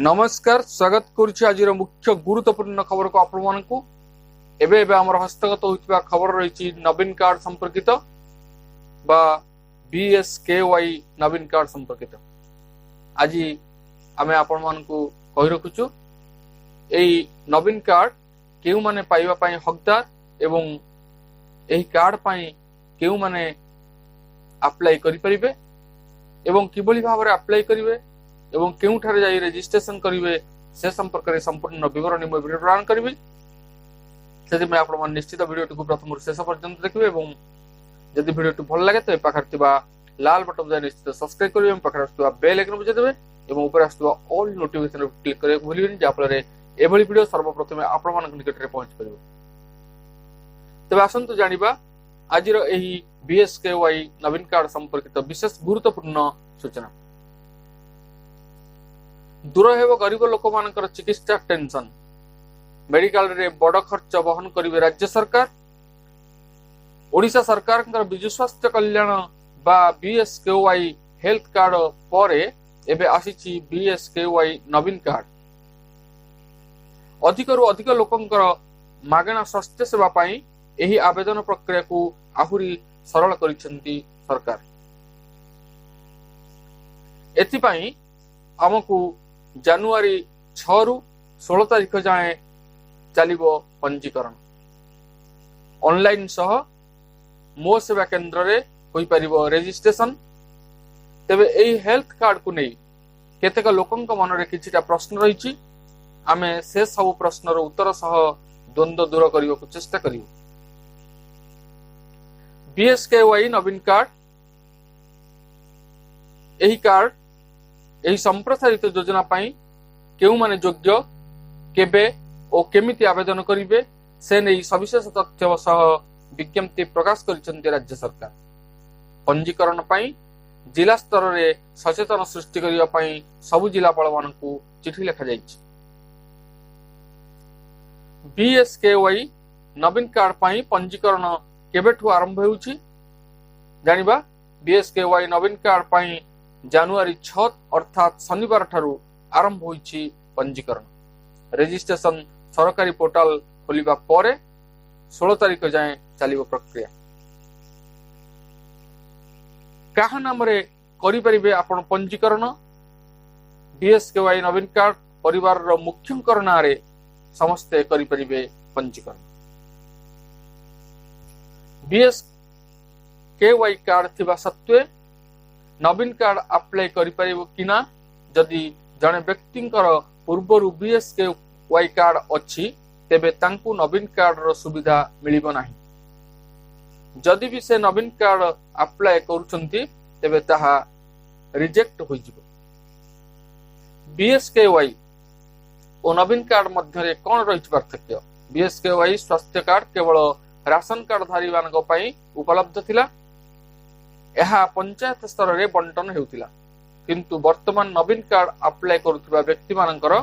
नमस्कार स्वागत करुछि आज मुख्य गुरुत्वपूर्ण खबर को आपण मानकु एबे हमर हस्तगत होइतबा खबर रहिछि नवीन कार्ड संपर्कित बा बीएसकेवाई नवीन कार्ड संपर्कित आज आमे आपण मानकु कहि रखुछु एई नवीन कार्ड केउ माने पाइबा पई हकदार एवं एही कार्ड पई केउ माने अप्लाई करि परिबे एवं किबोली भाबरे अप्लाई करिवे एवं केउठारे जाई रजिस्ट्रेशन करिवे से संपर्क रे संपूर्ण विवरण मो वीडियो प्रदान करिवे सेति में आपण मन निश्चित वीडियो को प्रथम शेष पर्यंत देखिबे एवं यदि वीडियो भल लागे तो पाखर थिबा लाल बटन दे निश्चित सब्सक्राइब करिवे एवं पाखर आस्तुवा बेल आइकन बजाय देबे एवं ऊपर आस्तुवा ऑल नोटिफिकेशन क्लिक करे भूलिबेनी जा फल रे एभली वीडियो सर्वप्रथम आपण मन निकट रे पहुंच परिबो। तबे आसंतु जानिबा आजिर एही बीएसकेवाई नवीन कार्ड संपर्कित विशेष गुरुत्वपूर्ण सूचना। दूर हेब गरीब लोक मानकर चिकित्सा टेंशन मेडिकल रे बड़ खर्च वहन करिवे राज्य सरकार। ओडिशा सरकार विजु स्वास्थ्य कल्याण बा बीएसकेवाई हेल्थ कार्ड परे एबे आसीछि बीएसकेवाई नवीन कार्ड। अधिकरु अधिक लोकंकर मागणा स्वास्थ्य सेवा पाई एही आवेदन प्रक्रिया को आहुरी सरल करिसेंती सरकार। एथिपाई हमकु जनवरी 6 रु 16 तारिख जाए चलिबो पंजीकरण। ऑनलाइन सह मो सेवा केंद्र रे होई परिबो रजिस्ट्रेशन। तेबे एही हेल्थ कार्ड को नै केतेक लोकंक मन रे किछिटा प्रश्न रहिछि आमे से सब प्रश्नर उत्तर सह द्वंद्व दूर करियो को चेष्टा करियो। बीएसकेवाई नवीन कार्ड एही कार्ड एही संप्रसारित योजना पाई केउ माने योग्य केबे ओ केमिति आवेदन करिवे से नै सविशेष तथ्य सह विज्ञप्ति प्रकाश करिसेंती राज्य सरकार। पंजीकरण पाई जिला स्तर रे सचेतन सृष्टि करिया पाई सब जिलापाल मानकु चिठी लिखा जाइछि। बीएसकेवाई नवीन कार्ड पाई पंजीकरण केबेठु आरंभ हेउछि जानिबा। बीएसकेवाई नवीन कार्ड पाई जनवरी 6 अर्थात शनिवार ठारू आरंभ होइछि पंजीकरण। रजिस्ट्रेशन सरकारी पोर्टल खोलिबा परे 16 तारिख जाए चलिबो प्रक्रिया। काहा नाम रे करि परिबे आपण पंजीकरण। बीएसकेवाई नवीन कार्ड परिवार रो मुख्यंकर नाम रे समस्ते करि परिबे पंजीकरण। बीएसकेवाई कार्ड थिबा सत्वे नवीन कार्ड अप्लाई करि परिबो किना जदि जने व्यक्तिंकर पूर्वरु बीएसकेवाई कार्ड अछि तेबे तांकु नवीन कार्ड रो सुविधा मिलिबो नाही। जदि भी से नवीन कार्ड अप्लाई करूछंती तेबे ताहा रिजेक्ट होई जिवो। बीएसकेवाई ओ नवीन कार्ड मध्यरे कोन रहिछ पार्थक्य। बीएसकेवाई स्वास्थ्य कार्ड केवल राशन कार्ड धारी मानक पई उपलब्ध थिला। एहा पंचायत स्तर रे बंटन हेउतिला किंतु वर्तमान नवीन कार्ड अप्लाई करुथिबा व्यक्ति मानकर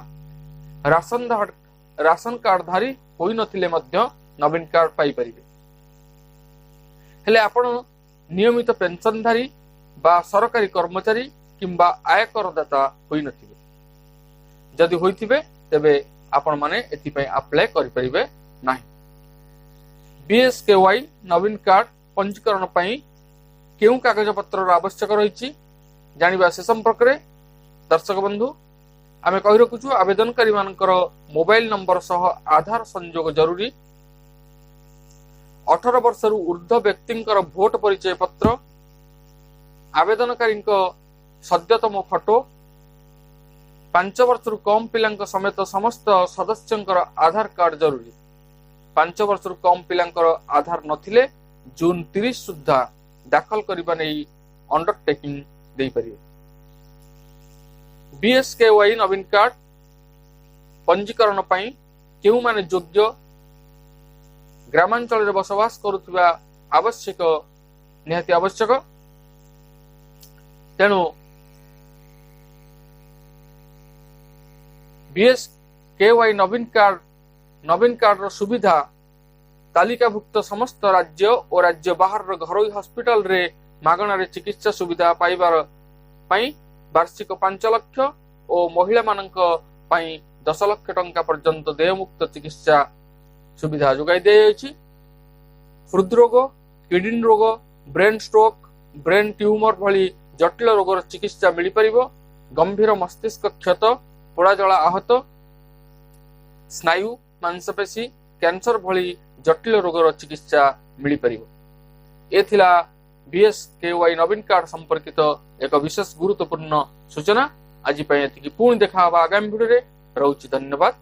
राशन कार्ड धारी होई नथिले मध्य नवीन कार्ड पाई परिबे। हेले आपण नियमित पेंशनधारी बा सरकारी कर्मचारी किंबा आयकर दाता होई नथिबे। जदि होइथिबे तेबे आपण माने एथि पई अप्लाई करि परिबे नाही। बीएसकेवाई नवीन कार्ड पंजीकरण पई केउ कागज पत्र आवश्यक रही जानिबा से संपर्क रे दर्शक बंधु आमे कहि रखुछु आवेदनकारी मानकर मोबाइल नंबर सह आधार संयोग जरूरी। 18 वर्ष रु ऊर्ध्व व्यक्तिंकर वोट परिचय पत्र आवेदनकारी सद्यतम फोटो 5 वर्ष रु कम पिलांक समेत समस्त सदस्यंकर आधार कार्ड जरूरी। 5 वर्ष रु कम पिलांकर आधार नथिले जून 30 सुद्धा दाखल करिबा नै अंडरटेकिंग देई परिबे। बीएसकेवाई नवीन कार्ड पंजीकरण पई केउ माने योग्य ग्रामांचल रे बसवास करुथिबा आवश्यक निहाती आवश्यक। तेनु बीएसकेवाई नवीन कार्ड रो सुविधा तालिकाभुक्त समस्त राज्य और राज्य बाहर घरोई हॉस्पिटल रे मागणारे चिकित्सा सुविधा पाइबार पाई वार्षिक 5 लाख और महिला मानक ପାଇଁ 10 ଲକ୍ଷ ଟଙ୍କା ପର୍ଯ୍ୟନ୍ତ ଦେୟମୁକ୍ତ ଚିକିତ୍ସା ସୁବିଧା ଯୋଗାଇ ଦିଆଯାଇଛି। ହୃଦରୋଗ, କିଡନୀ ରୋଗ, ବ୍ରେନ୍ ଷ୍ଟ୍ରୋକ୍, ବ୍ରେନ୍ ଟ୍ୟୁମର ଭଳି ଜଟିଳ ରୋଗର ଚିକିତ୍ସା ମିଳିପାରିବ। ଗମ୍ଭୀର ମସ୍ତିଷ୍କ କ୍ଷତ, ପୋଡ଼ାଜଳା ଆହତ, ସ୍ନାୟୁ, ମାଂସପେଶୀ, କ୍ୟାନ୍ସର ଭଳି ଜଟିଳ ରୋଗର ଚିକିତ୍ସା ମିଳିପାରିବ। ଏ ଥିଲା BSKY ନବୀନ କାର୍ଡ ସମ୍ପର୍କିତ ଏକ ବିଶେଷ ଗୁରୁତ୍ୱପୂର୍ଣ୍ଣ ସୂଚନା। ଆଜି ପାଇଁ ଏତିକି, ପୁଣି ଦେଖା ହେବା ଆଗାମୀ ଭିଡ଼ିଓରେ। ରହୁଛି, ଧନ୍ୟବାଦ।